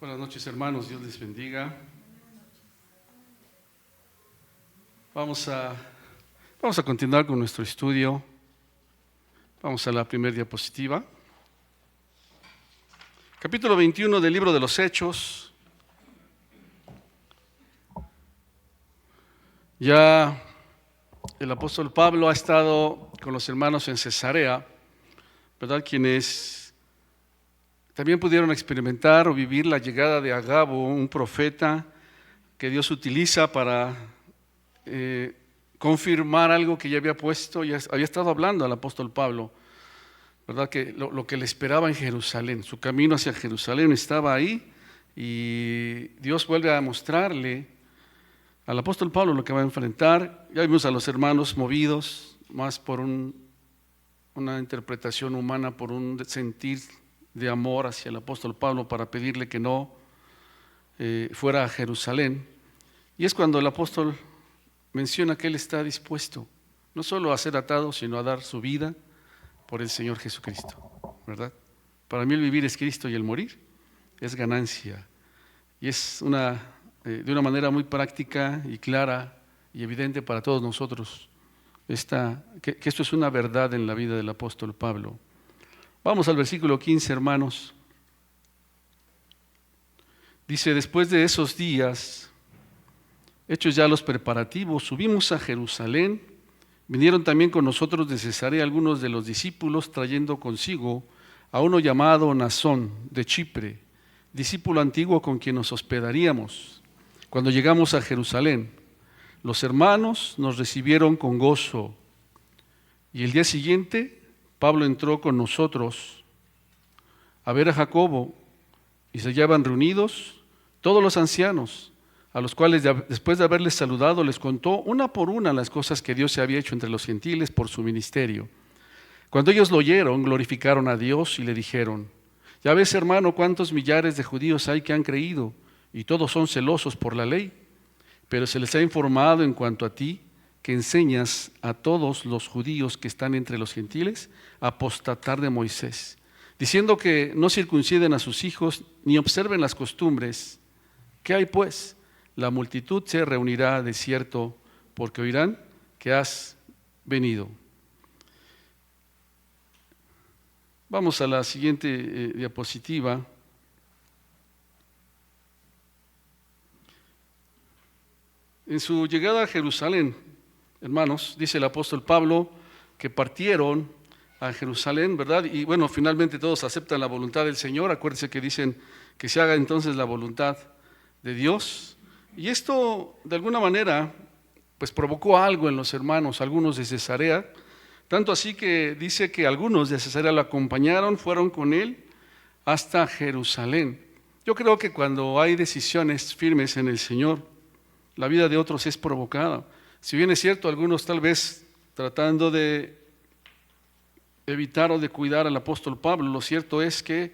Buenas noches, hermanos, Dios les bendiga. Vamos a continuar con nuestro estudio. Vamos a la primera diapositiva. Capítulo 21 del libro de los Hechos. Ya el apóstol Pablo ha estado con los hermanos en Cesarea, ¿verdad? Quienes también pudieron experimentar o vivir la llegada de Agabo, un profeta que Dios utiliza para confirmar algo que ya había puesto, ya había estado hablando al apóstol Pablo, ¿verdad? Que lo que le esperaba en Jerusalén, su camino hacia Jerusalén estaba ahí, y Dios vuelve a mostrarle al apóstol Pablo lo que va a enfrentar. Ya vimos a los hermanos movidos más por una interpretación humana, por un sentir de amor hacia el apóstol Pablo para pedirle que no fuera a Jerusalén. Y es cuando el apóstol menciona que él está dispuesto no solo a ser atado, sino a dar su vida por el Señor Jesucristo, ¿verdad? Para mí el vivir es Cristo y el morir es ganancia. Y es de una manera muy práctica y clara y evidente para todos nosotros que esto es una verdad en la vida del apóstol Pablo. Vamos al versículo 15, hermanos. Dice: después de esos días, hechos ya los preparativos, subimos a Jerusalén. Vinieron también con nosotros de Cesarea algunos de los discípulos, trayendo consigo a uno llamado Nasón de Chipre, discípulo antiguo con quien nos hospedaríamos. Cuando llegamos a Jerusalén, los hermanos nos recibieron con gozo, y el día siguiente Pablo entró con nosotros a ver a Jacobo, y se hallaban reunidos todos los ancianos, a los cuales después de haberles saludado les contó una por una las cosas que Dios se había hecho entre los gentiles por su ministerio. Cuando ellos lo oyeron, glorificaron a Dios y le dijeron: ya ves, hermano, cuántos millares de judíos hay que han creído, y todos son celosos por la ley, pero se les ha informado en cuanto a ti, que enseñas a todos los judíos que están entre los gentiles a apostatar de Moisés, diciendo que no circunciden a sus hijos ni observen las costumbres. ¿Qué hay pues? La multitud se reunirá de cierto, porque oirán que has venido. Vamos a la siguiente diapositiva. En su llegada a Jerusalén, hermanos, dice el apóstol Pablo que partieron a Jerusalén, ¿verdad? Y bueno, finalmente todos aceptan la voluntad del Señor. Acuérdense que dicen que se haga entonces la voluntad de Dios. Y esto, de alguna manera, pues provocó algo en los hermanos, algunos de Cesarea, tanto así que dice que algunos de Cesarea lo acompañaron, fueron con él hasta Jerusalén. Yo creo que cuando hay decisiones firmes en el Señor, la vida de otros es provocada. Si bien es cierto, algunos tal vez tratando de evitar o de cuidar al apóstol Pablo, lo cierto es que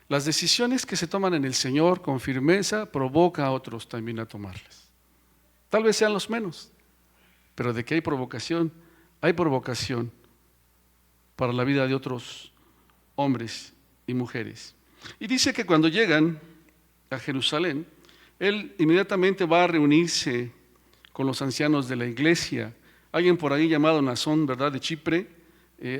las decisiones que se toman en el Señor con firmeza provoca a otros también a tomarlas. Tal vez sean los menos, pero de que hay provocación para la vida de otros hombres y mujeres. Y dice que cuando llegan a Jerusalén, él inmediatamente va a reunirse con los ancianos de la iglesia. Alguien por ahí llamado Nasón, ¿verdad?, de Chipre,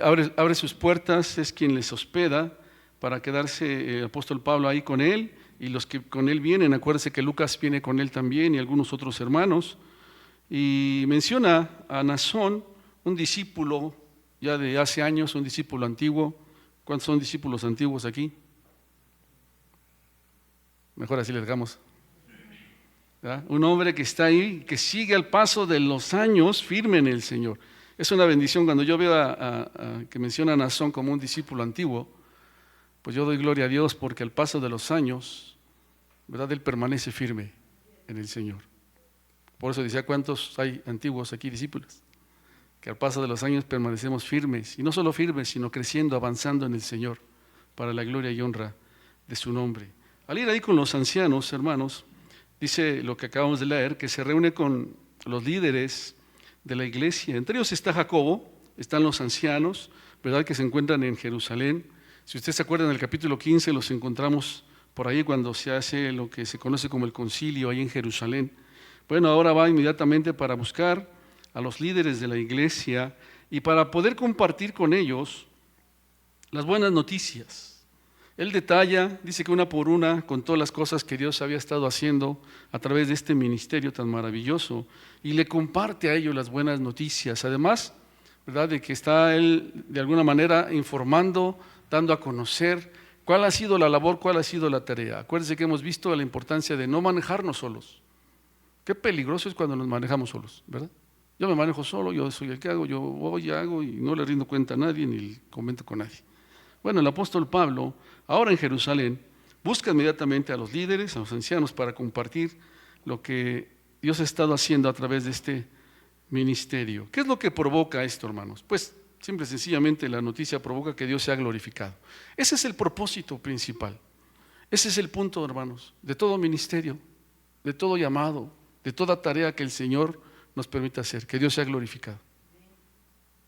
abre sus puertas, es quien les hospeda para quedarse el apóstol Pablo ahí con él, y los que con él vienen. Acuérdense que Lucas viene con él también y algunos otros hermanos, y menciona a Nasón, un discípulo ya de hace años, un discípulo antiguo. ¿Cuántos son discípulos antiguos aquí? Mejor así le dejamos. ¿Verdad? Un hombre que está ahí, que sigue al paso de los años firme en el Señor. Es una bendición cuando yo veo que menciona a Nasón como un discípulo antiguo. Pues yo doy gloria a Dios, porque al paso de los años, ¿verdad?, él permanece firme en el Señor. Por eso decía: ¿cuántos hay antiguos aquí, discípulos? Que al paso de los años permanecemos firmes, y no solo firmes, sino creciendo, avanzando en el Señor, para la gloria y honra de su nombre. Al ir ahí con los ancianos, hermanos, dice lo que acabamos de leer, que se reúne con los líderes de la iglesia. Entre ellos está Jacobo, están los ancianos, ¿verdad?, que se encuentran en Jerusalén. Si ustedes se acuerdan del capítulo 15, los encontramos por ahí cuando se hace lo que se conoce como el concilio ahí en Jerusalén. Bueno, ahora va inmediatamente para buscar a los líderes de la iglesia y para poder compartir con ellos las buenas noticias. Él detalla, dice que una por una, con todas las cosas que Dios había estado haciendo a través de este ministerio tan maravilloso, y le comparte a ellos las buenas noticias. Además, ¿verdad?, de que está él de alguna manera informando, dando a conocer cuál ha sido la labor, cuál ha sido la tarea. Acuérdense que hemos visto la importancia de no manejarnos solos. Qué peligroso es cuando nos manejamos solos, ¿verdad? Yo me manejo solo, yo soy el que hago, yo voy, hago y no le rindo cuenta a nadie ni comento con nadie. Bueno, el apóstol Pablo, ahora en Jerusalén, busca inmediatamente a los líderes, a los ancianos, para compartir lo que Dios ha estado haciendo a través de este ministerio. ¿Qué es lo que provoca esto, hermanos? Pues simple y sencillamente la noticia provoca que Dios sea glorificado. Ese es el propósito principal. Ese es el punto, hermanos, de todo ministerio, de todo llamado, de toda tarea que el Señor nos permite hacer, que Dios sea glorificado.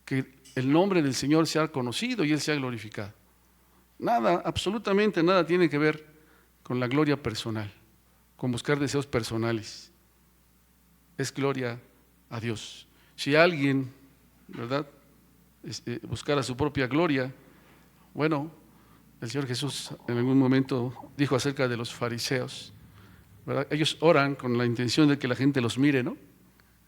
Que el nombre del Señor sea conocido y Él sea glorificado. Nada, absolutamente nada tiene que ver con la gloria personal, con buscar deseos personales. Es gloria a Dios. Si alguien, ¿verdad?, buscara su propia gloria, bueno, el Señor Jesús en algún momento dijo acerca de los fariseos, ¿verdad? Ellos oran con la intención de que la gente los mire, ¿no?,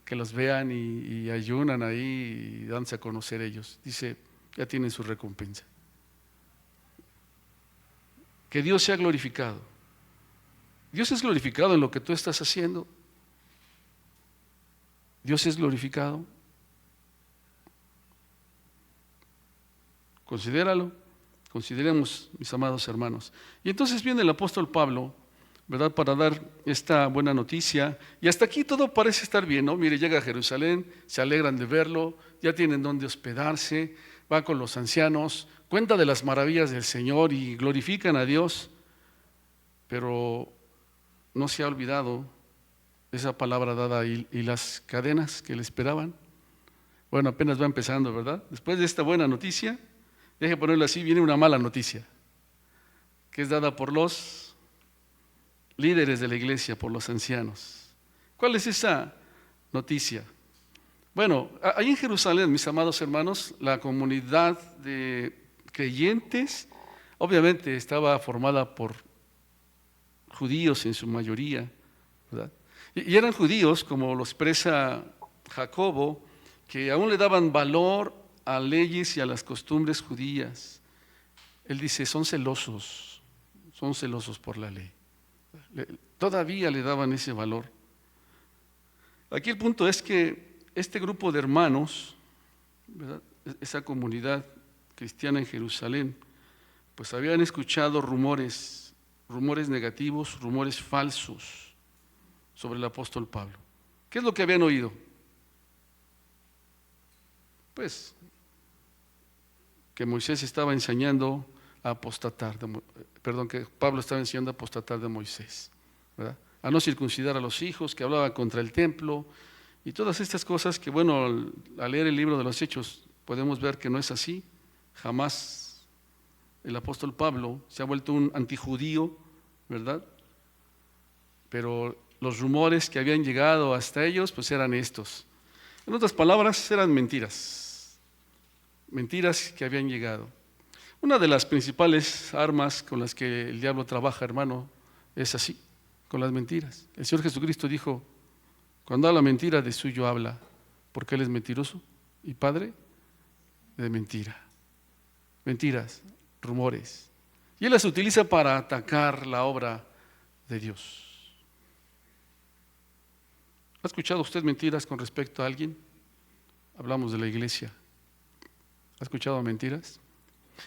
que los vean y ayunan ahí y danse a conocer ellos. Dice, ya tienen su recompensa. Que Dios sea glorificado. Dios es glorificado en lo que tú estás haciendo. Dios es glorificado. Considéralo, consideremos, mis amados hermanos. Y entonces viene el apóstol Pablo, ¿verdad?, para dar esta buena noticia. Y hasta aquí todo parece estar bien, ¿no? Mire, llega a Jerusalén, se alegran de verlo, ya tienen donde hospedarse, va con los ancianos, cuenta de las maravillas del Señor y glorifican a Dios, pero no se ha olvidado esa palabra dada y las cadenas que le esperaban. Bueno, apenas va empezando, ¿verdad? Después de esta buena noticia, deje ponerlo así, viene una mala noticia, que es dada por los líderes de la iglesia, por los ancianos. ¿Cuál es esa noticia? Bueno, ahí en Jerusalén, mis amados hermanos, la comunidad de creyentes obviamente estaba formada por judíos en su mayoría, ¿verdad? Y eran judíos, como lo expresa Jacobo, que aún le daban valor a leyes y a las costumbres judías. Él dice, son celosos por la ley. Todavía le daban ese valor. Aquí el punto es que este grupo de hermanos, ¿verdad?, esa comunidad cristiana en Jerusalén, pues habían escuchado rumores negativos, rumores falsos sobre el apóstol Pablo. ¿Qué es lo que habían oído? Pues que Moisés estaba enseñando a apostatar, que Pablo estaba enseñando a apostatar de Moisés, ¿verdad?, a no circuncidar a los hijos, que hablaba contra el templo y todas estas cosas que, bueno, al leer el libro de los Hechos podemos ver que no es así. Jamás el apóstol Pablo se ha vuelto un antijudío, ¿verdad? Pero los rumores que habían llegado hasta ellos pues eran estos. En otras palabras, eran mentiras que habían llegado. Una de las principales armas con las que el diablo trabaja, hermano, es así, con las mentiras. El Señor Jesucristo dijo, cuando habla mentira, de suyo habla, porque Él es mentiroso y padre de mentira. Mentiras, rumores. Y Él las utiliza para atacar la obra de Dios. ¿Ha escuchado usted mentiras con respecto a alguien? Hablamos de la iglesia. ¿Ha escuchado mentiras?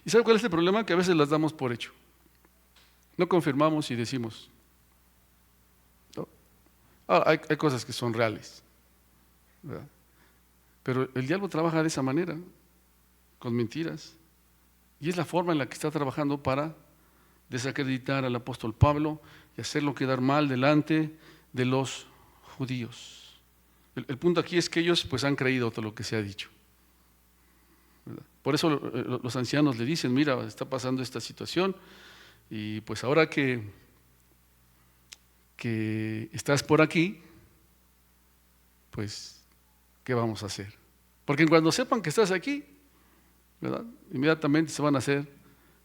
¿Y sabe cuál es el problema? Que a veces las damos por hecho. No confirmamos y decimos. ¿No? Hay cosas que son reales, ¿verdad? Pero el diablo trabaja de esa manera, con mentiras. Y es la forma en la que está trabajando para desacreditar al apóstol Pablo y hacerlo quedar mal delante de los judíos. El punto aquí es que ellos pues han creído todo lo que se ha dicho, ¿verdad? Por eso los ancianos le dicen, mira, está pasando esta situación y pues ahora que que estás por aquí, pues, ¿qué vamos a hacer? Porque cuando sepan que estás aquí, ¿verdad?, inmediatamente se van a hacer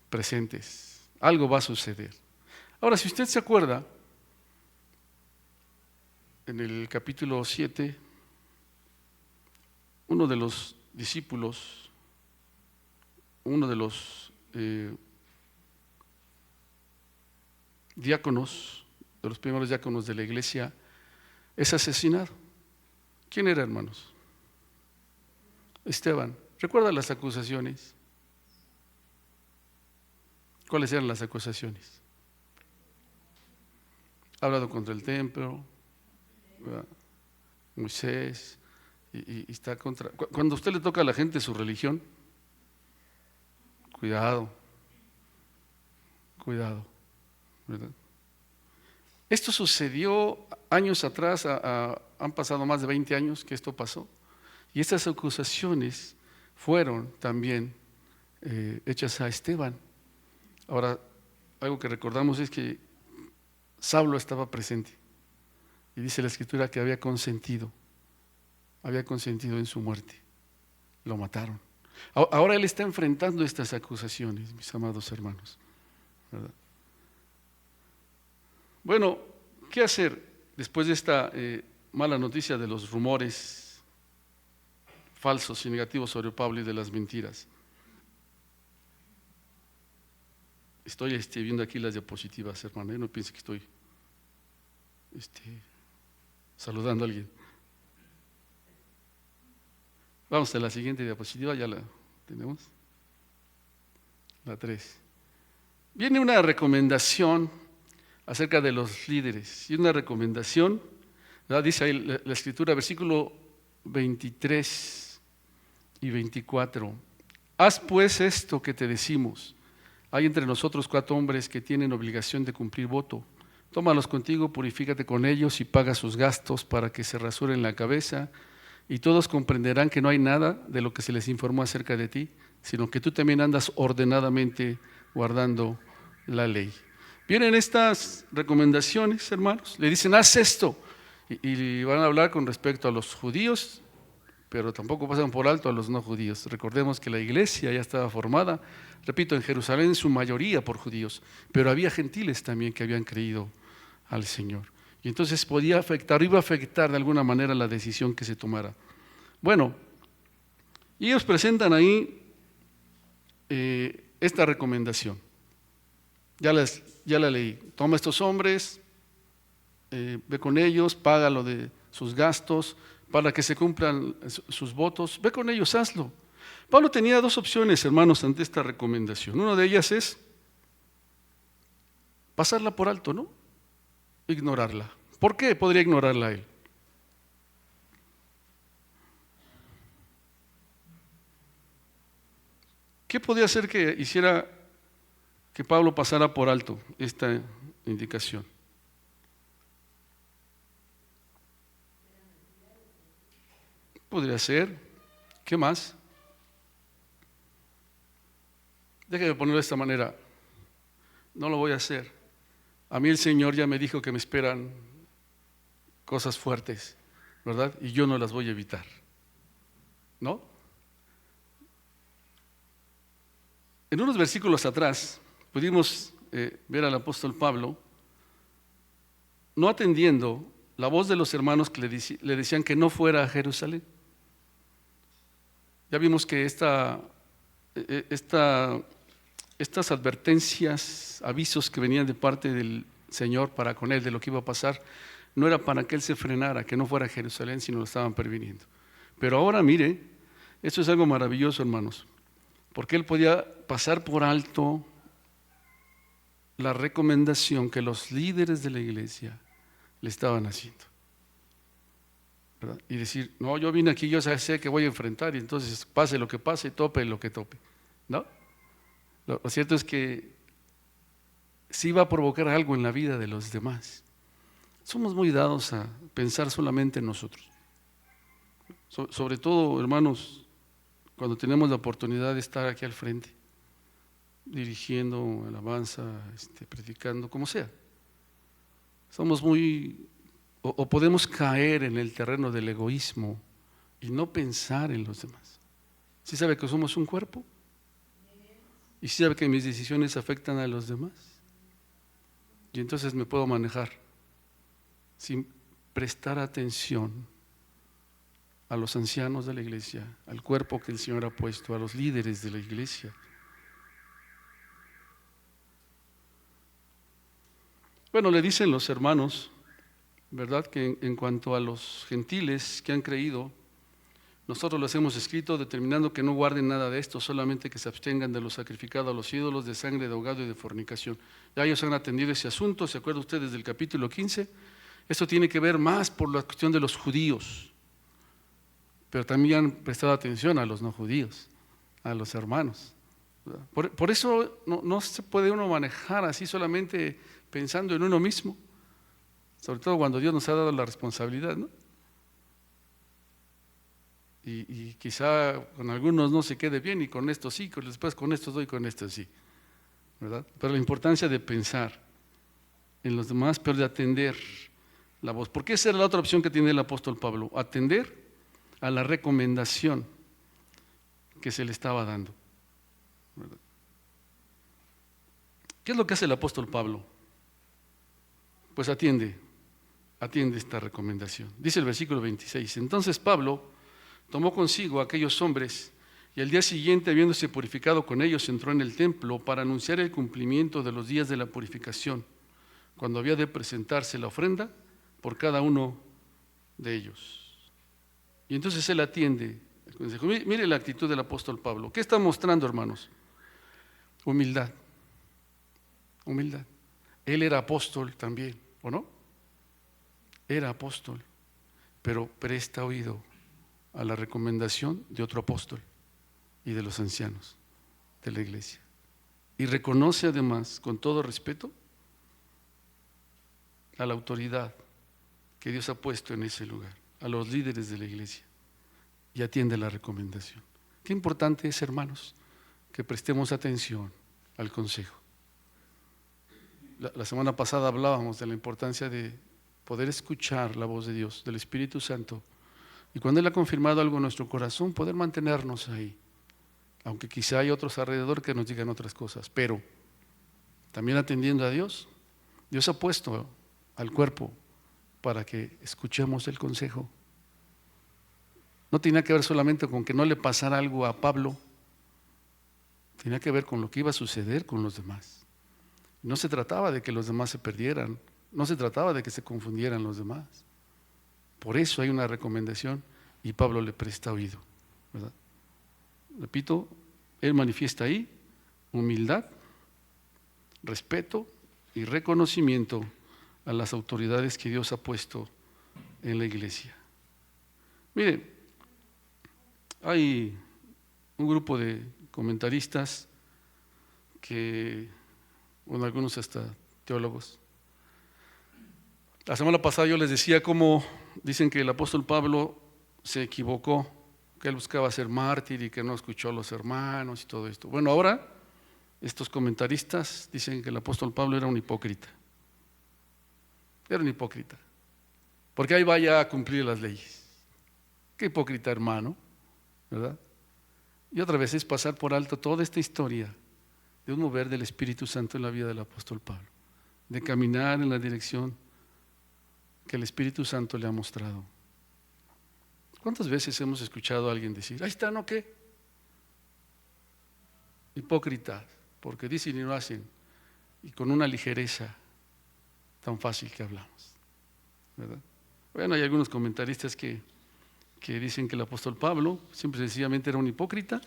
presentes. Algo va a suceder. Ahora, si usted se acuerda, en el capítulo 7, uno de los discípulos, uno de los diáconos, de los primeros diáconos de la iglesia, es asesinado. ¿Quién era, hermanos? Esteban. ¿Recuerda las acusaciones? ¿Cuáles eran las acusaciones? Ha hablado contra el templo, ¿verdad?, Moisés, y está contra. Cuando a usted le toca a la gente su religión, cuidado, ¿verdad? Esto sucedió años atrás, han pasado más de 20 años que esto pasó, y estas acusaciones fueron también hechas a Esteban. Ahora, algo que recordamos es que Saulo estaba presente, y dice la Escritura que había consentido en su muerte. Lo mataron. Ahora él está enfrentando estas acusaciones, mis amados hermanos, ¿verdad? Bueno, ¿qué hacer después de esta mala noticia de los rumores falsos y negativos sobre Pablo y de las mentiras? Estoy viendo aquí las diapositivas, hermano, no piense que estoy saludando a alguien. Vamos a la siguiente diapositiva, ya la tenemos, la 3. Viene una recomendación acerca de los líderes, y una recomendación, ¿verdad? Dice ahí la Escritura, versículo 23 y 24. Haz pues esto que te decimos. Hay entre nosotros 4 hombres que tienen obligación de cumplir voto. Tómalos contigo, purifícate con ellos y paga sus gastos para que se rasuren la cabeza, y todos comprenderán que no hay nada de lo que se les informó acerca de ti, sino que tú también andas ordenadamente guardando la ley. Vienen estas recomendaciones, hermanos, le dicen haz esto, y van a hablar con respecto a los judíos, pero tampoco pasan por alto a los no judíos. Recordemos que la iglesia ya estaba formada, repito, en Jerusalén en su mayoría por judíos, pero había gentiles también que habían creído al Señor, y entonces podía afectar, iba a afectar de alguna manera la decisión que se tomara. Bueno, y ellos presentan ahí esta recomendación. Ya la leí. Toma estos hombres, ve con ellos, paga lo de sus gastos para que se cumplan sus votos. Ve con ellos, hazlo. Pablo tenía 2 opciones, hermanos, ante esta recomendación. Una de ellas es pasarla por alto, ¿no? Ignorarla. ¿Por qué podría ignorarla él? ¿Qué podía hacer que hiciera que Pablo pasara por alto esta indicación? Podría ser. ¿Qué más? Déjeme ponerlo de esta manera. No lo voy a hacer. A mí el Señor ya me dijo que me esperan cosas fuertes, ¿verdad? Y yo no las voy a evitar, ¿no? En unos versículos atrás pudimos ver al apóstol Pablo no atendiendo la voz de los hermanos que le decían que no fuera a Jerusalén. Ya vimos que estas advertencias, avisos que venían de parte del Señor para con él de lo que iba a pasar, no era para que él se frenara, que no fuera a Jerusalén, sino lo estaban previniendo. Pero ahora mire, esto es algo maravilloso, hermanos, porque él podía pasar por alto la recomendación que los líderes de la iglesia le estaban haciendo, ¿verdad? Y decir, no, yo vine aquí, yo sé que voy a enfrentar, y entonces pase lo que pase, tope lo que tope, ¿no? Lo cierto es que sí va a provocar algo en la vida de los demás. Somos muy dados a pensar solamente en nosotros. Sobre todo, hermanos, cuando tenemos la oportunidad de estar aquí al frente, dirigiendo alabanza, predicando, como sea. Somos muy, o podemos caer en el terreno del egoísmo y no pensar en los demás. ¿Sí sabe que somos un cuerpo? ¿Y sí sabe que mis decisiones afectan a los demás? Y entonces me puedo manejar sin prestar atención a los ancianos de la iglesia, al cuerpo que el Señor ha puesto, a los líderes de la iglesia. Bueno, le dicen los hermanos, ¿verdad?, que en cuanto a los gentiles que han creído, nosotros los hemos escrito determinando que no guarden nada de esto, solamente que se abstengan de lo sacrificado a los ídolos, de sangre de ahogado y de fornicación. Ya ellos han atendido ese asunto, ¿se acuerda usted desde el capítulo 15? Esto tiene que ver más por la cuestión de los judíos, pero también han prestado atención a los no judíos, a los hermanos. Por eso no se puede uno manejar así solamente pensando en uno mismo, sobre todo cuando Dios nos ha dado la responsabilidad, ¿no? Y quizá con algunos no se quede bien y con esto sí, después con esto doy, con esto sí, ¿verdad? Pero la importancia de pensar en los demás, pero de atender la voz. Porque esa era la otra opción que tiene el apóstol Pablo, atender a la recomendación que se le estaba dando, ¿verdad? ¿Qué es lo que hace el apóstol Pablo? Pues atiende esta recomendación. Dice el versículo 26, entonces Pablo tomó consigo a aquellos hombres y al día siguiente, habiéndose purificado con ellos, entró en el templo para anunciar el cumplimiento de los días de la purificación, cuando había de presentarse la ofrenda por cada uno de ellos. Y entonces él atiende el consejo. Mire la actitud del apóstol Pablo. ¿Qué está mostrando, hermanos? Humildad. Humildad. Él era apóstol también, ¿o no? Era apóstol, pero presta oído a la recomendación de otro apóstol y de los ancianos de la iglesia. Y reconoce además, con todo respeto, a la autoridad que Dios ha puesto en ese lugar, a los líderes de la iglesia, y atiende la recomendación. Qué importante es, hermanos, que prestemos atención al consejo. La semana pasada hablábamos de la importancia de poder escuchar la voz de Dios, del Espíritu Santo, y cuando Él ha confirmado algo en nuestro corazón, poder mantenernos ahí, aunque quizá hay otros alrededor que nos digan otras cosas, pero también atendiendo a Dios. Dios ha puesto al cuerpo para que escuchemos el consejo. No tenía que ver solamente con que no le pasara algo a Pablo, tenía que ver con lo que iba a suceder con los demás. No se trataba de que los demás se perdieran, no se trataba de que se confundieran los demás. Por eso hay una recomendación y Pablo le presta oído, ¿verdad? Repito, él manifiesta ahí humildad, respeto y reconocimiento a las autoridades que Dios ha puesto en la iglesia. Mire, hay un grupo de comentaristas que, bueno, algunos hasta teólogos. La semana pasada yo les decía cómo dicen que el apóstol Pablo se equivocó, que él buscaba ser mártir y que no escuchó a los hermanos y todo esto. Bueno, ahora estos comentaristas dicen que el apóstol Pablo era un hipócrita. Era un hipócrita, porque ahí vaya a cumplir las leyes. Qué hipócrita, hermano, ¿verdad? Y otra vez es pasar por alto toda esta historia de un mover del Espíritu Santo en la vida del apóstol Pablo, de caminar en la dirección que el Espíritu Santo le ha mostrado. ¿Cuántas veces hemos escuchado a alguien decir, ahí está, ¿no qué? Hipócritas, porque dicen y no hacen, y con una ligereza tan fácil que hablamos, ¿verdad? Bueno, hay algunos comentaristas que dicen que el apóstol Pablo simple y sencillamente era un hipócrita,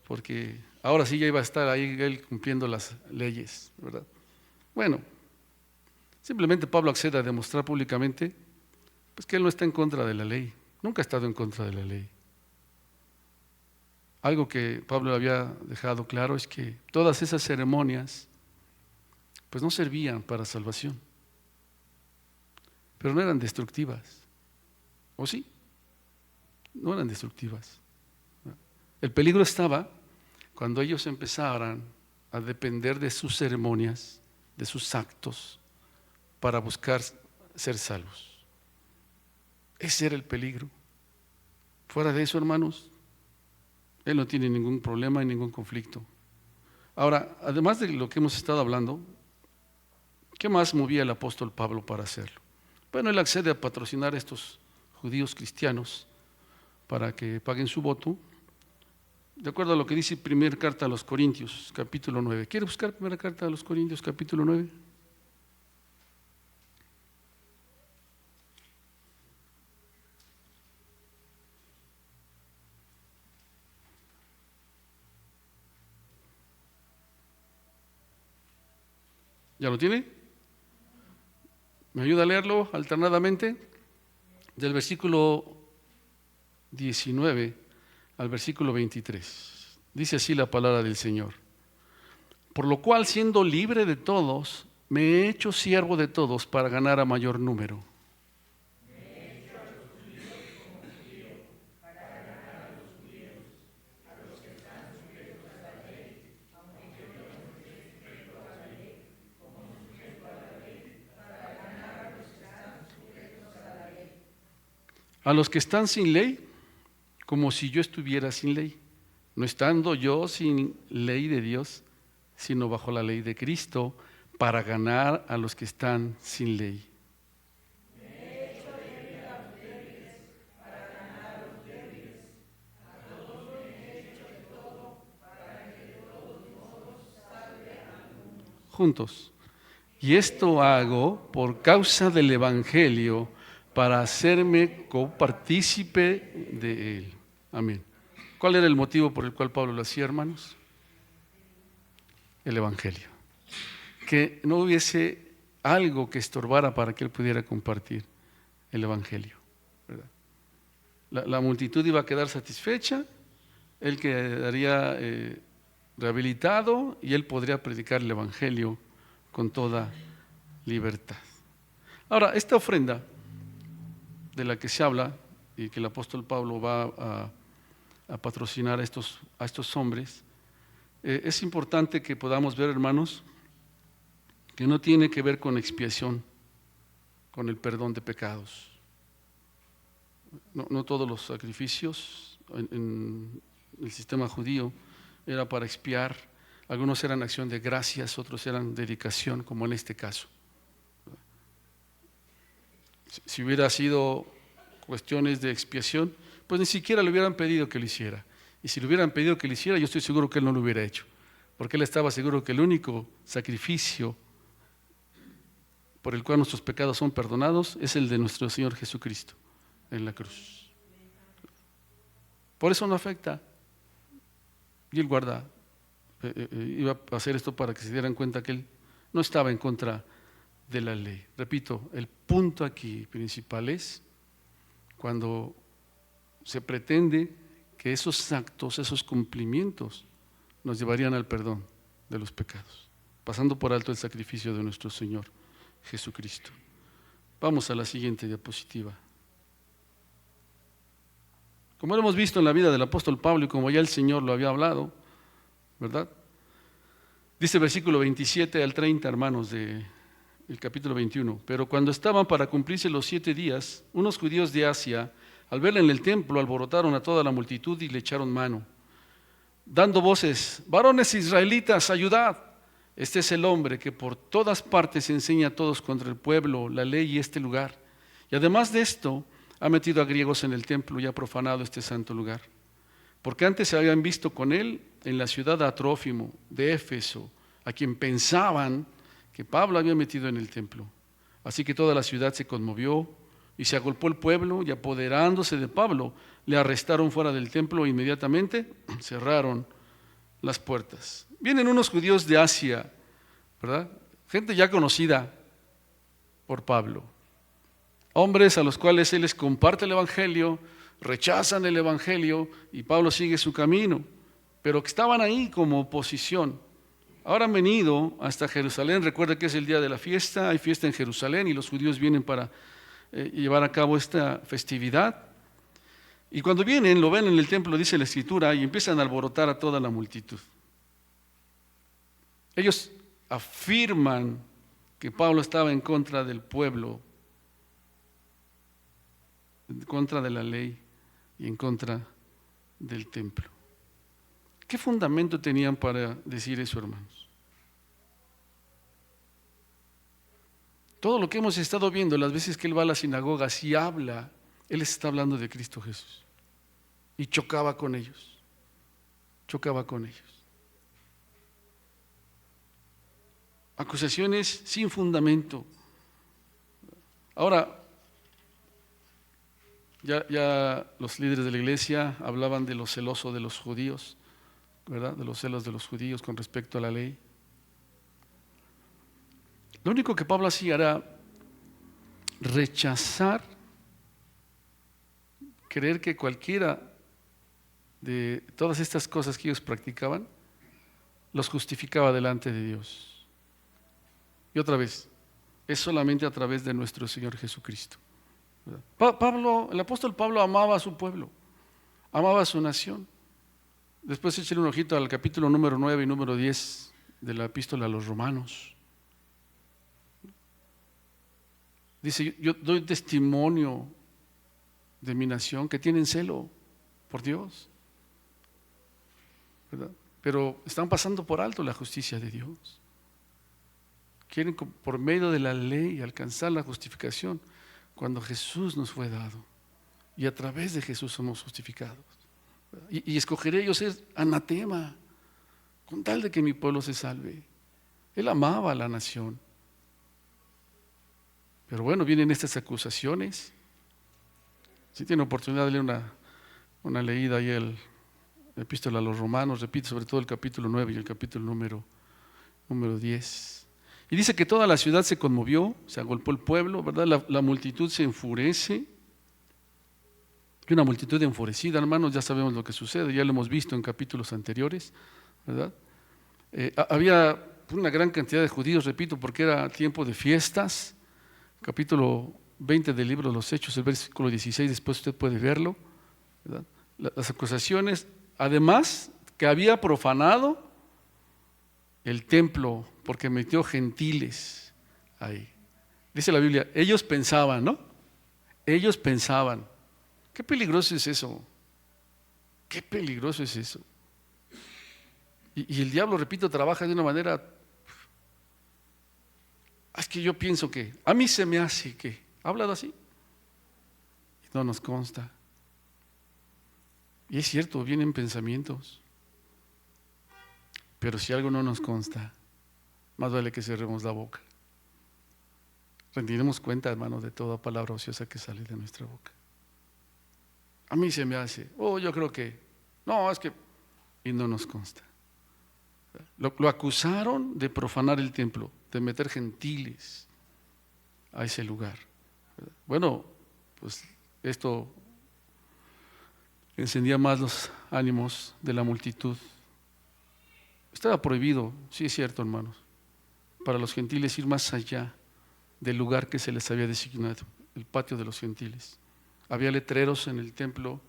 porque ahora sí ya iba a estar ahí él cumpliendo las leyes, ¿verdad? Bueno, simplemente Pablo accede a demostrar públicamente pues que él no está en contra de la ley, nunca ha estado en contra de la ley. Algo que Pablo había dejado claro es que todas esas ceremonias pues no servían para salvación, pero no eran destructivas, ¿o sí? No eran destructivas. El peligro estaba cuando ellos empezaran a depender de sus ceremonias, de sus actos, para buscar ser salvos. Ese era el peligro. Fuera de eso, hermanos, él no tiene ningún problema y ningún conflicto. Ahora, además de lo que hemos estado hablando, ¿qué más movía el apóstol Pablo para hacerlo? Bueno, él accede a patrocinar a estos judíos cristianos para que paguen su voto, de acuerdo a lo que dice primera carta a los Corintios, capítulo 9. ¿Quiere buscar primera carta a los Corintios, capítulo 9? ¿Ya lo tiene? ¿Me ayuda a leerlo alternadamente? Del versículo 19 al versículo 23. Dice así la palabra del Señor. Por lo cual, siendo libre de todos, me he hecho siervo de todos para ganar a mayor número. A los que están sin ley, como si yo estuviera sin ley, no estando yo sin ley de Dios, sino bajo la ley de Cristo, para ganar a los que están sin ley. Juntos. Y esto hago por causa del Evangelio, para hacerme copartícipe de él. Amén. ¿Cuál era el motivo por el cual Pablo lo hacía, hermanos? El Evangelio. Que no hubiese algo que estorbara para que él pudiera compartir el Evangelio, ¿verdad? La multitud iba a quedar satisfecha, él quedaría rehabilitado y él podría predicar el Evangelio con toda libertad. Ahora, esta ofrenda de la que se habla y que el apóstol Pablo va a patrocinar a estos hombres, es importante que podamos ver, hermanos, que no tiene que ver con expiación, con el perdón de pecados. No todos los sacrificios en el sistema judío era para expiar. Algunos eran acción de gracias, otros eran dedicación, como en este caso. Si hubiera sido cuestiones de expiación, pues ni siquiera le hubieran pedido que lo hiciera. Y si le hubieran pedido que lo hiciera, yo estoy seguro que él no lo hubiera hecho, porque él estaba seguro que el único sacrificio por el cual nuestros pecados son perdonados es el de nuestro Señor Jesucristo en la cruz. Por eso no afecta. Y él iba a hacer esto para que se dieran cuenta que él no estaba en contra de la ley. Repito, el punto aquí principal es cuando se pretende que esos actos, esos cumplimientos nos llevarían al perdón de los pecados, pasando por alto el sacrificio de nuestro Señor Jesucristo. Vamos a la siguiente diapositiva. Como lo hemos visto en la vida del apóstol Pablo y como ya el Señor lo había hablado, ¿verdad? Dice el versículo 27 al 30, hermanos, del capítulo 21. Pero cuando estaban para cumplirse los 7 días, unos judíos de Asia, al verle en el templo, alborotaron a toda la multitud y le echaron mano, dando voces: varones israelitas, ayudad. Este es el hombre que por todas partes enseña a todos contra el pueblo, la ley y este lugar. Y además de esto, ha metido a griegos en el templo y ha profanado este santo lugar. Porque antes se habían visto con él en la ciudad de Trófimo, de Éfeso, a quien pensaban que Pablo había metido en el templo. Así que toda la ciudad se conmovió y se agolpó el pueblo, y apoderándose de Pablo, le arrestaron fuera del templo e inmediatamente cerraron las puertas. Vienen unos judíos de Asia, ¿verdad? Gente ya conocida por Pablo. Hombres a los cuales él les comparte el Evangelio, rechazan el Evangelio y Pablo sigue su camino, pero que estaban ahí como oposición. Ahora han venido hasta Jerusalén. Recuerda que es el día de la fiesta, hay fiesta en Jerusalén y los judíos vienen para llevar a cabo esta festividad. Y cuando vienen, lo ven en el templo, dice la Escritura, y empiezan a alborotar a toda la multitud. Ellos afirman que Pablo estaba en contra del pueblo, en contra de la ley y en contra del templo. ¿Qué fundamento tenían para decir eso, hermanos? Todo lo que hemos estado viendo, las veces que él va a la sinagoga, si habla, él está hablando de Cristo Jesús. Y chocaba con ellos. Chocaba con ellos. Acusaciones sin fundamento. Ahora, ya los líderes de la iglesia hablaban de lo celoso de los judíos, ¿verdad? De los celos de los judíos con respecto a la ley. Lo único que Pablo hacía era rechazar, creer que cualquiera de todas estas cosas que ellos practicaban los justificaba delante de Dios. Y otra vez, es solamente a través de nuestro Señor Jesucristo. El apóstol Pablo amaba a su pueblo, amaba a su nación. Después échale un ojito al capítulo número 9 y número 10 de la epístola a los Romanos. Dice, yo doy testimonio de mi nación que tienen celo por Dios, ¿verdad? Pero están pasando por alto la justicia de Dios. Quieren por medio de la ley alcanzar la justificación cuando Jesús nos fue dado y a través de Jesús somos justificados. Y escogeré yo ser anatema con tal de que mi pueblo se salve. Él amaba a la nación. Pero bueno, vienen estas acusaciones. Si tiene oportunidad de leer una leída ahí el epístola a los Romanos, repito, sobre todo el capítulo 9 y el capítulo número 10. Y dice que toda la ciudad se conmovió, se agolpó el pueblo, ¿verdad? La multitud se enfurece. Y una multitud enfurecida, hermanos, ya sabemos lo que sucede, ya lo hemos visto en capítulos anteriores, ¿verdad? Había una gran cantidad de judíos, repito, porque era tiempo de fiestas. Capítulo 20 del libro de los Hechos, el versículo 16, después usted puede verlo, ¿verdad? Las acusaciones, además que había profanado el templo porque metió gentiles ahí. Dice la Biblia, ellos pensaban, ¿no? Ellos pensaban. Qué peligroso es eso. Qué peligroso es eso. Y el diablo, repito, trabaja de una manera. Es que yo pienso que, a mí se me hace que. ¿Ha hablado así? Y no nos consta. Y es cierto, vienen pensamientos. Pero si algo no nos consta, más vale que cerremos la boca. Rendiremos cuenta, hermanos, de toda palabra ociosa que sale de nuestra boca. A mí se me hace, yo creo que, no, es que, y no nos consta. Lo acusaron de profanar el templo, de meter gentiles a ese lugar. Bueno, pues esto encendía más los ánimos de la multitud. Estaba prohibido, sí es cierto, hermanos, para los gentiles ir más allá del lugar que se les había designado, el patio de los gentiles. Había letreros en el templo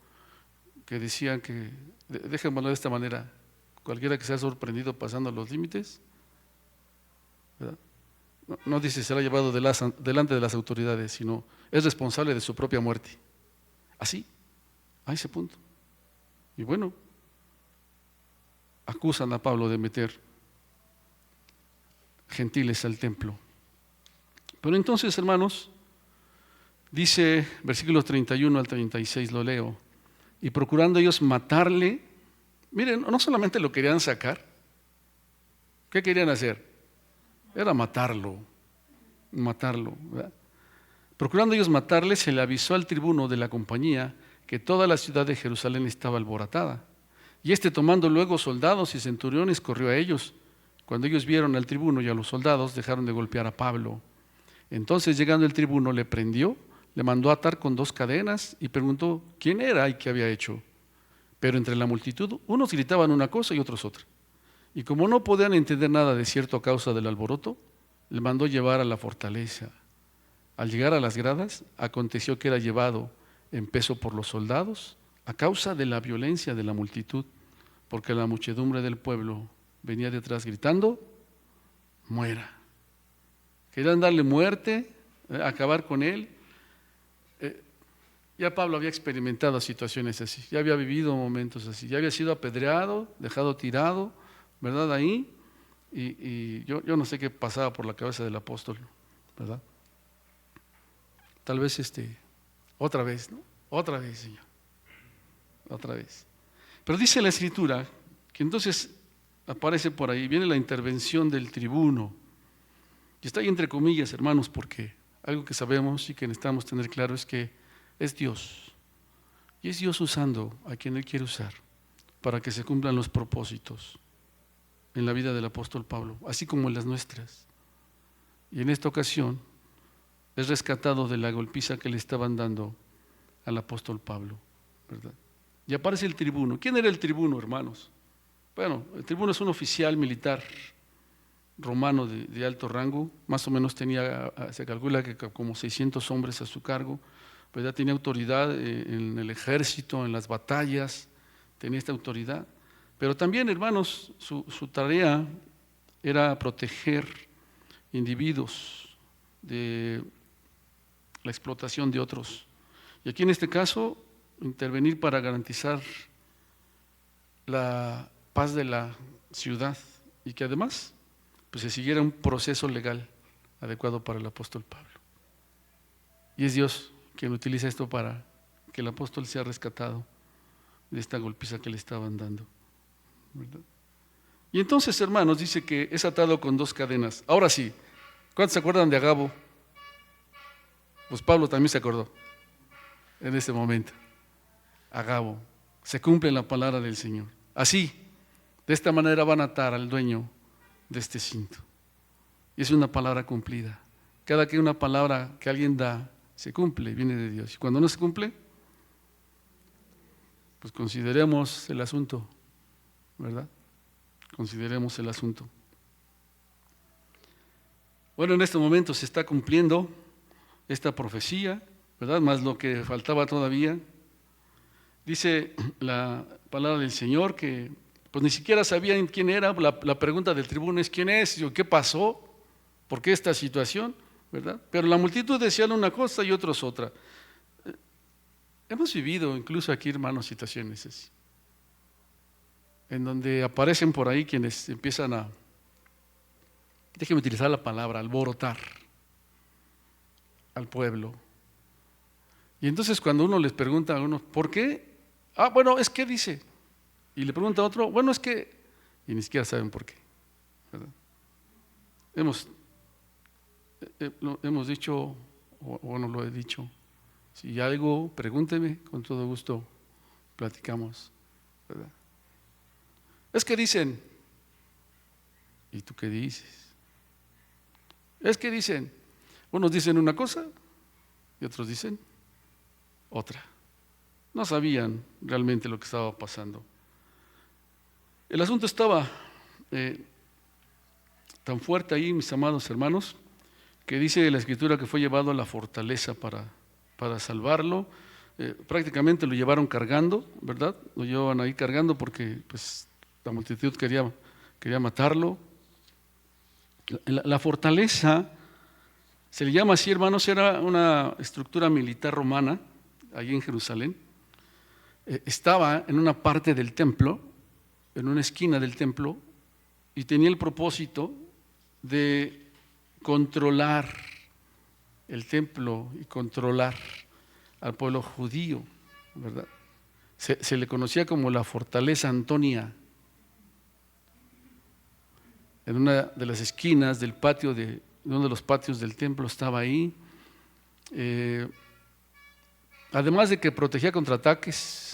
que decían que, déjenmelo de esta manera, cualquiera que sea sorprendido pasando los límites, ¿verdad? No dice será llevado delante de las autoridades, sino es responsable de su propia muerte. Así, a ese punto. Y bueno, acusan a Pablo de meter gentiles al templo. Pero entonces, hermanos, dice versículos 31 al 36, lo leo, y procurando ellos matarle, miren, no solamente lo querían sacar, ¿qué querían hacer? Era matarlo, ¿verdad? Procurando ellos matarle, se le avisó al tribuno de la compañía que toda la ciudad de Jerusalén estaba alborotada. Y tomando luego soldados y centuriones, corrió a ellos. Cuando ellos vieron al tribuno y a los soldados, dejaron de golpear a Pablo. Entonces, llegando el tribuno, le prendió, le mandó atar con 2 cadenas y preguntó quién era y qué había hecho. Pero entre la multitud, unos gritaban una cosa y otros otra. Y como no podían entender nada de cierto a causa del alboroto, le mandó llevar a la fortaleza. Al llegar a las gradas, aconteció que era llevado en peso por los soldados a causa de la violencia de la multitud, porque la muchedumbre del pueblo venía detrás gritando, muera. querían darle muerte, acabar con él. Ya Pablo había experimentado situaciones así, ya había vivido momentos así, ya había sido apedreado, dejado tirado, ¿verdad? Ahí, y yo no sé qué pasaba por la cabeza del apóstol, ¿verdad? Tal vez otra vez, ¿no? Otra vez, Señor, otra vez. Pero dice la Escritura que entonces aparece por ahí, viene la intervención del tribuno, y está ahí entre comillas, hermanos, porque algo que sabemos y que necesitamos tener claro es que es Dios, y es Dios usando a quien Él quiere usar para que se cumplan los propósitos en la vida del apóstol Pablo, así como en las nuestras. Y en esta ocasión es rescatado de la golpiza que le estaban dando al apóstol Pablo, ¿verdad? Y aparece el tribuno. ¿Quién era el tribuno, hermanos? Bueno, el tribuno es un oficial militar romano de alto rango, más o menos tenía, se calcula que como 600 hombres a su cargo, ¿verdad? Tenía autoridad en el ejército, en las batallas, tenía esta autoridad. Pero también, hermanos, su tarea era proteger individuos de la explotación de otros. Y aquí en este caso, intervenir para garantizar la paz de la ciudad y que además pues, se siguiera un proceso legal adecuado para el apóstol Pablo. Y es Dios quien utiliza esto para que el apóstol sea rescatado de esta golpiza que le estaban dando, ¿verdad? Y entonces, hermanos, dice que es atado con 2 cadenas. Ahora sí, ¿cuántos se acuerdan de Agabo? Pues Pablo también se acordó en ese momento. Agabo, se cumple la palabra del Señor. Así, de esta manera van a atar al dueño de este cinto. Y es una palabra cumplida. Cada que una palabra que alguien da se cumple, viene de Dios. Y cuando no se cumple, pues consideremos el asunto, ¿verdad? Consideremos el asunto. Bueno, en este momento se está cumpliendo esta profecía, ¿verdad? Más lo que faltaba todavía. Dice la palabra del Señor que pues ni siquiera sabían quién era. La pregunta del tribuno es: ¿quién es? ¿Qué pasó? ¿Por qué esta situación? ¿Verdad? Pero la multitud decían una cosa y otros otra. Hemos vivido incluso aquí, hermanos, situaciones así, en donde aparecen por ahí quienes empiezan a, déjenme utilizar la palabra, alborotar al pueblo. Y entonces cuando uno les pregunta a uno, ¿por qué? Bueno, es que dice. Y le pregunta a otro, bueno, es que, y ni siquiera saben por qué, ¿verdad? Hemos dicho, o no lo he dicho, si algo, pregúnteme, con todo gusto platicamos, ¿verdad? Es que dicen, ¿y tú qué dices? Es que dicen, unos dicen una cosa y otros dicen otra. No sabían realmente lo que estaba pasando. El asunto estaba tan fuerte ahí, mis amados hermanos, que dice la Escritura que fue llevado a la fortaleza para salvarlo. Prácticamente lo llevaron cargando, ¿verdad? Lo llevaban ahí cargando porque pues, la multitud quería matarlo. La fortaleza, se le llama así, hermanos, era una estructura militar romana, allí en Jerusalén. Estaba en una parte del templo, en una esquina del templo, y tenía el propósito de controlar el templo y controlar al pueblo judío, ¿verdad? Se le conocía como la fortaleza Antonia. En una de las esquinas del patio, de uno de los patios del templo estaba ahí. Además de que protegía contra ataques,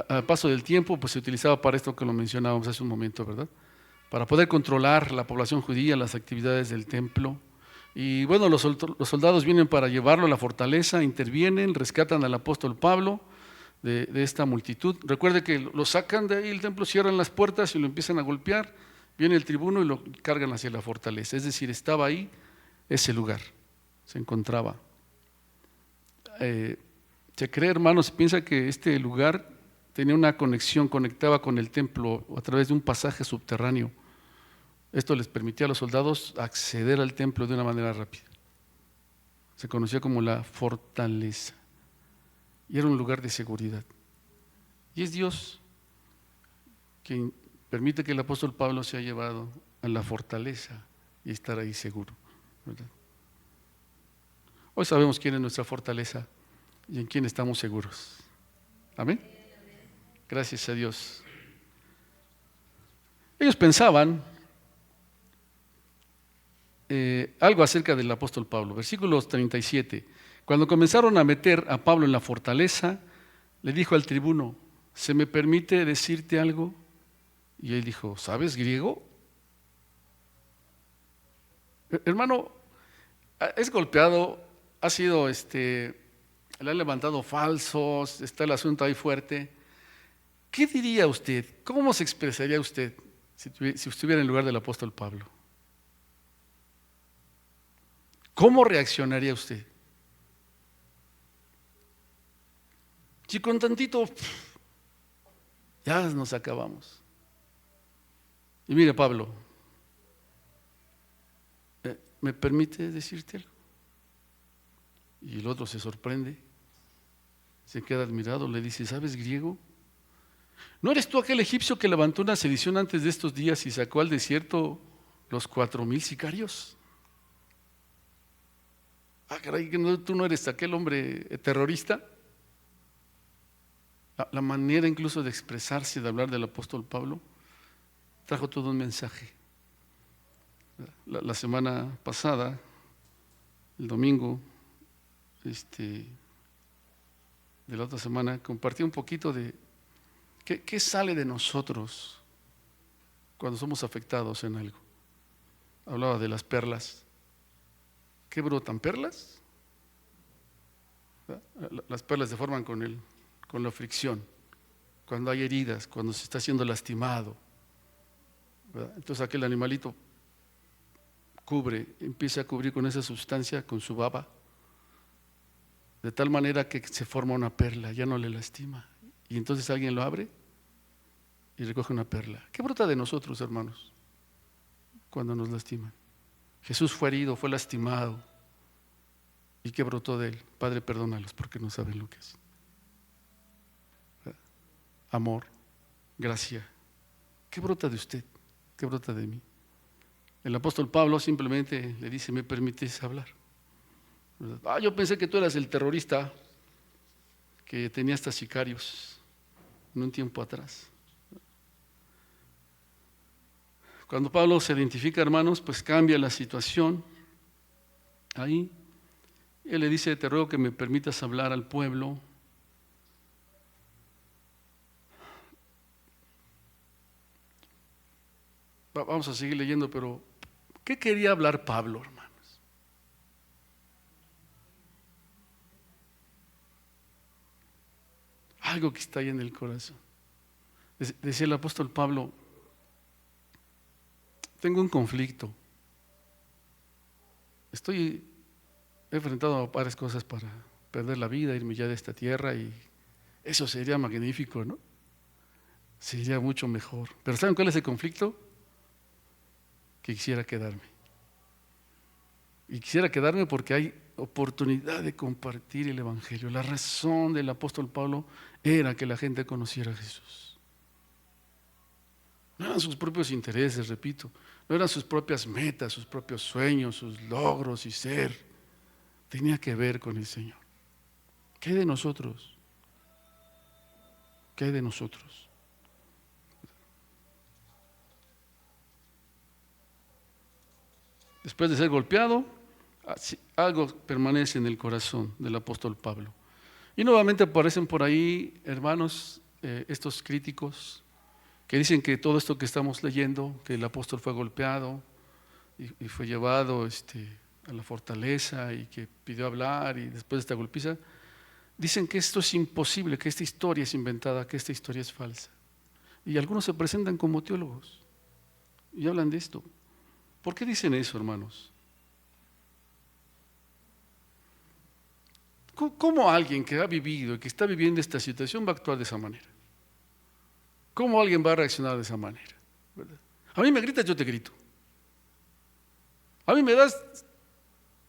al paso del tiempo pues se utilizaba para esto que lo mencionábamos hace un momento, ¿verdad? Para poder controlar la población judía, las actividades del templo. Y bueno, los soldados vienen para llevarlo a la fortaleza, intervienen, rescatan al apóstol Pablo de esta multitud. Recuerde que lo sacan de ahí el templo, cierran las puertas y lo empiezan a golpear. Viene el tribuno y lo cargan hacia la fortaleza. Es decir, estaba ahí ese lugar, se encontraba. Se cree, hermanos, se piensa que este lugar tenía una conexión, conectaba con el templo a través de un pasaje subterráneo, Esto les permitía a los soldados acceder al templo de una manera rápida. Se conocía como la fortaleza y era un lugar de seguridad. Y es Dios quien permite que el apóstol Pablo sea llevado a la fortaleza y estar ahí seguro, ¿verdad? Hoy sabemos quién es nuestra fortaleza y en quién estamos seguros. Amén. Gracias a Dios. Ellos pensaban algo acerca del apóstol Pablo. Versículos 37. Cuando comenzaron a meter a Pablo en la fortaleza, le dijo al tribuno: ¿se me permite decirte algo? Y él dijo: ¿sabes griego? Hermano, es golpeado, ha sido, le han levantado falsos, está el asunto ahí fuerte. ¿Qué diría usted? ¿Cómo se expresaría usted si estuviera en el lugar del apóstol Pablo? ¿Cómo reaccionaría usted? Si con tantito ya nos acabamos. Y mire, Pablo, ¿me permite decirte algo? Y el otro se sorprende, se queda admirado, le dice: ¿sabes griego? ¿No eres tú aquel egipcio que levantó una sedición antes de estos días y sacó al desierto los 4,000 sicarios? Caray, ¿tú no eres aquel hombre terrorista? La manera incluso de expresarse, de hablar del apóstol Pablo, trajo todo un mensaje. La semana pasada, el domingo, de la otra semana, compartí un poquito de qué sale de nosotros cuando somos afectados en algo. Hablaba de las perlas. ¿Qué brotan? ¿Perlas? Las perlas se forman con la fricción, cuando hay heridas, cuando se está siendo lastimado, ¿verdad? Entonces aquel animalito empieza a cubrir con esa sustancia, con su baba, de tal manera que se forma una perla, ya no le lastima. Y entonces alguien lo abre y recoge una perla. ¿Qué brota de nosotros, hermanos, cuando nos lastiman? Jesús fue herido, fue lastimado. ¿Y qué brotó de él? Padre, perdónalos porque no saben lo que es. Amor, gracia. ¿Qué brota de usted? ¿Qué brota de mí? El apóstol Pablo simplemente le dice: ¿me permites hablar? Yo pensé que tú eras el terrorista que tenía hasta sicarios en un tiempo atrás. Cuando Pablo se identifica, hermanos, pues cambia la situación. Ahí él le dice: te ruego que me permitas hablar al pueblo. Vamos a seguir leyendo, pero ¿qué quería hablar Pablo, hermanos? Algo que está ahí en el corazón. Decía el apóstol Pablo: tengo un conflicto. He enfrentado a varias cosas para perder la vida, irme ya de esta tierra, y eso sería magnífico, ¿no? Sería mucho mejor. Pero ¿saben cuál es el conflicto? Que quisiera quedarme. Y quisiera quedarme porque hay oportunidad de compartir el Evangelio. La razón del apóstol Pablo era que la gente conociera a Jesús. No eran sus propios intereses, repito, no eran sus propias metas, sus propios sueños, sus logros y ser. Tenía que ver con el Señor. ¿Qué hay de nosotros? ¿Qué hay de nosotros? Después de ser golpeado, algo permanece en el corazón del apóstol Pablo. Y nuevamente aparecen por ahí, hermanos, estos críticos que dicen que todo esto que estamos leyendo, que el apóstol fue golpeado y fue llevado a la fortaleza y que pidió hablar y después de esta golpiza, dicen que esto es imposible, que esta historia es inventada, que esta historia es falsa. Y algunos se presentan como teólogos y hablan de esto. ¿Por qué dicen eso, hermanos? ¿Cómo alguien que ha vivido y que está viviendo esta situación va a actuar de esa manera? ¿Cómo alguien va a reaccionar de esa manera? ¿Verdad? A mí me gritas, yo te grito. A mí me das,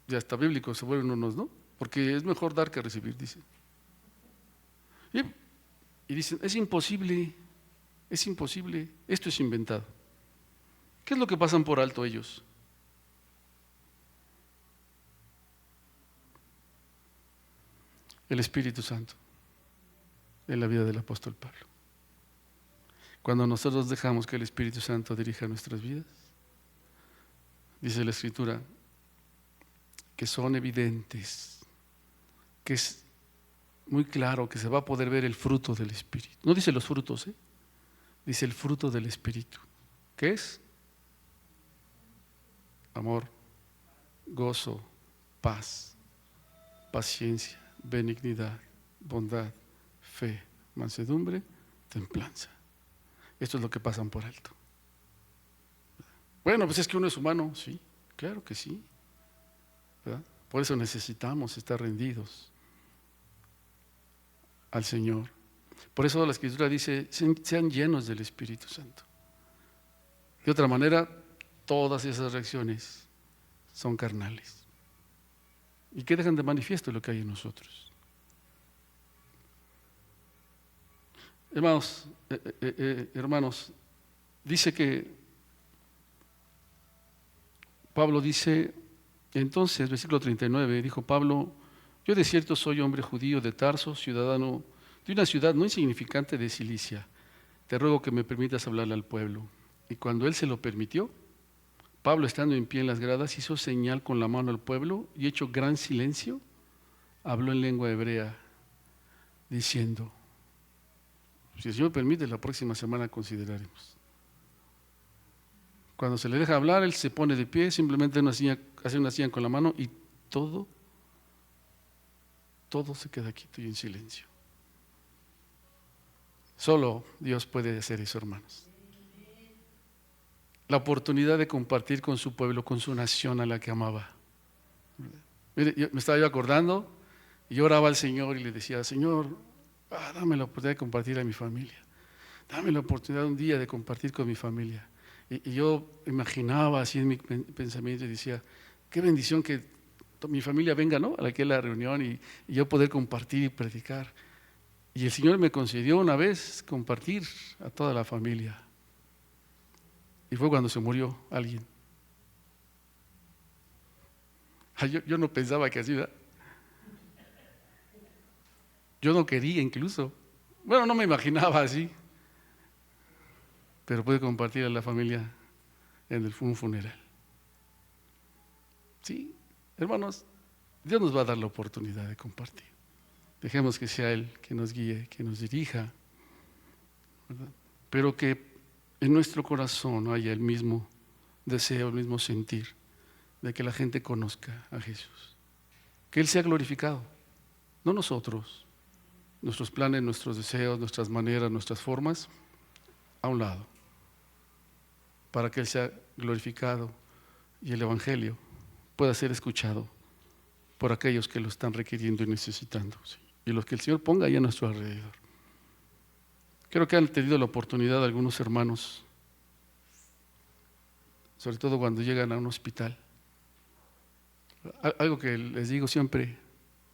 ya está bíblico, se vuelven unos, ¿no? Porque es mejor dar que recibir, dicen. Y dicen, es imposible, esto es inventado. ¿Qué es lo que pasan por alto ellos? El Espíritu Santo en la vida del apóstol Pablo. Cuando nosotros dejamos que el Espíritu Santo dirija nuestras vidas, dice la Escritura, que son evidentes, que es muy claro que se va a poder ver el fruto del Espíritu. No dice los frutos, dice el fruto del Espíritu. ¿Qué es? Amor, gozo, paz, paciencia, benignidad, bondad, fe, mansedumbre, templanza. Esto es lo que pasan por alto. Bueno, pues es que uno es humano, sí, claro que sí, ¿verdad? Por eso necesitamos estar rendidos al Señor. Por eso la Escritura dice, sean llenos del Espíritu Santo. De otra manera, todas esas reacciones son carnales y que dejan de manifiesto lo que hay en nosotros. Hermanos, dice que Pablo dice, entonces, versículo 39, dijo Pablo, yo de cierto soy hombre judío de Tarso, ciudadano de una ciudad no insignificante de Cilicia. Te ruego que me permitas hablarle al pueblo. Y cuando él se lo permitió, Pablo, estando en pie en las gradas, hizo señal con la mano al pueblo y hecho gran silencio, habló en lengua hebrea, diciendo, si el Señor permite, la próxima semana consideraremos. Cuando se le deja hablar, él se pone de pie, simplemente hace una señal con la mano y todo se queda quieto y en silencio. Solo Dios puede hacer eso, hermanos. La oportunidad de compartir con su pueblo, con su nación a la que amaba. Mire, me estaba yo acordando y yo oraba al Señor y le decía, Señor, dame la oportunidad de compartir a mi familia. Dame la oportunidad un día de compartir con mi familia. Y yo imaginaba así en mi pensamiento y decía, qué bendición que mi familia venga, ¿no?, a la reunión y yo poder compartir y predicar. Y el Señor me concedió una vez compartir a toda la familia. Y fue cuando se murió alguien. Yo no pensaba que así, ¿verdad? Yo no quería incluso. Bueno, no me imaginaba así. Pero pude compartir a la familia en un funeral. Sí, hermanos, Dios nos va a dar la oportunidad de compartir. Dejemos que sea Él que nos guíe, que nos dirija, ¿verdad? Pero que en nuestro corazón haya el mismo deseo, el mismo sentir de que la gente conozca a Jesús. Que Él sea glorificado, no nosotros, nuestros planes, nuestros deseos, nuestras maneras, nuestras formas, a un lado, para que Él sea glorificado y el Evangelio pueda ser escuchado por aquellos que lo están requiriendo y necesitando, ¿sí? Y los que el Señor ponga ahí a nuestro alrededor. Creo que han tenido la oportunidad algunos hermanos, sobre todo cuando llegan a un hospital. Algo que les digo siempre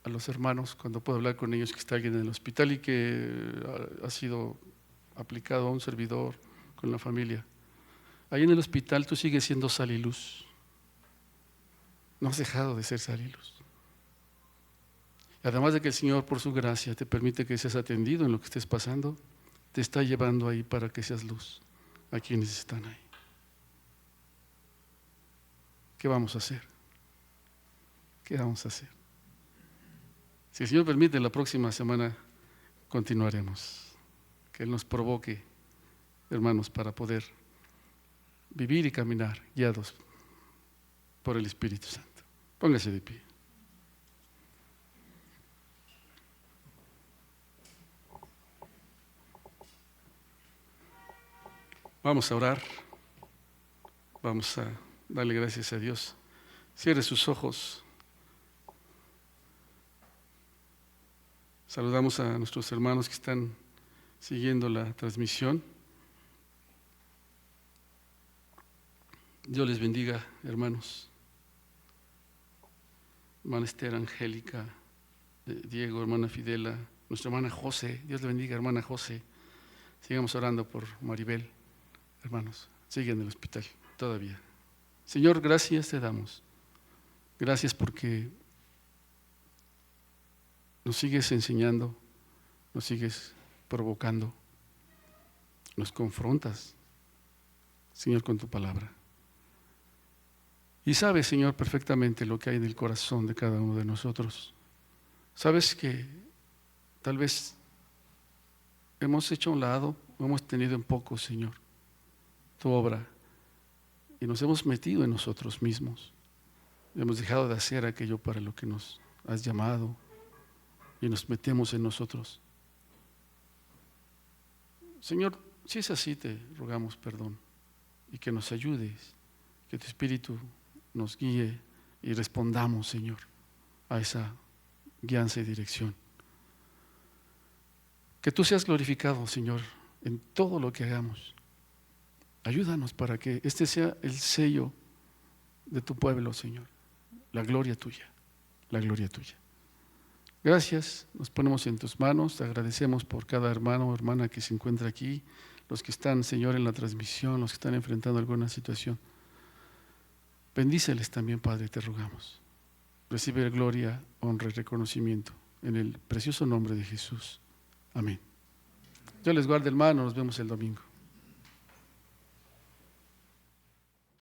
a los hermanos cuando puedo hablar con ellos, que está alguien en el hospital y que ha sido aplicado a un servidor con la familia. Ahí en el hospital tú sigues siendo sal y luz. No has dejado de ser sal y luz. Además de que el Señor, por su gracia, te permite que seas atendido en lo que estés pasando, te está llevando ahí para que seas luz a quienes están ahí. ¿Qué vamos a hacer? ¿Qué vamos a hacer? Si el Señor permite, la próxima semana continuaremos. Que Él nos provoque, hermanos, para poder vivir y caminar guiados por el Espíritu Santo. Póngase de pie. Vamos a orar. Vamos a darle gracias a Dios. Cierre sus ojos. Saludamos a nuestros hermanos que están siguiendo la transmisión. Dios les bendiga, hermanos. hermana Esther, Angélica, Diego, hermana Fidela, nuestra hermana José. Dios le bendiga, hermana José. Sigamos orando por Maribel, hermanos. Sigue en el hospital todavía. Señor, gracias te damos. Gracias porque nos sigues enseñando, nos sigues provocando, nos confrontas, Señor, con tu palabra. Y sabes, Señor, perfectamente lo que hay en el corazón de cada uno de nosotros. Sabes que tal vez hemos hecho a un lado, hemos tenido en poco, Señor, tu obra, y nos hemos metido en nosotros mismos. Hemos dejado de hacer aquello para lo que nos has llamado y nos metemos en nosotros. Señor, si es así, te rogamos perdón y que nos ayudes, que tu Espíritu nos guíe y respondamos, Señor, a esa guianza y dirección. Que tú seas glorificado, Señor, en todo lo que hagamos. Ayúdanos para que este sea el sello de tu pueblo, Señor. La gloria tuya, la gloria tuya. Gracias, nos ponemos en tus manos, te agradecemos por cada hermano o hermana que se encuentra aquí, los que están, Señor, en la transmisión, los que están enfrentando alguna situación. Bendíceles también, Padre, te rogamos. Recibe gloria, honra y reconocimiento en el precioso nombre de Jesús. Amén. Dios les guarde, hermano, nos vemos el domingo.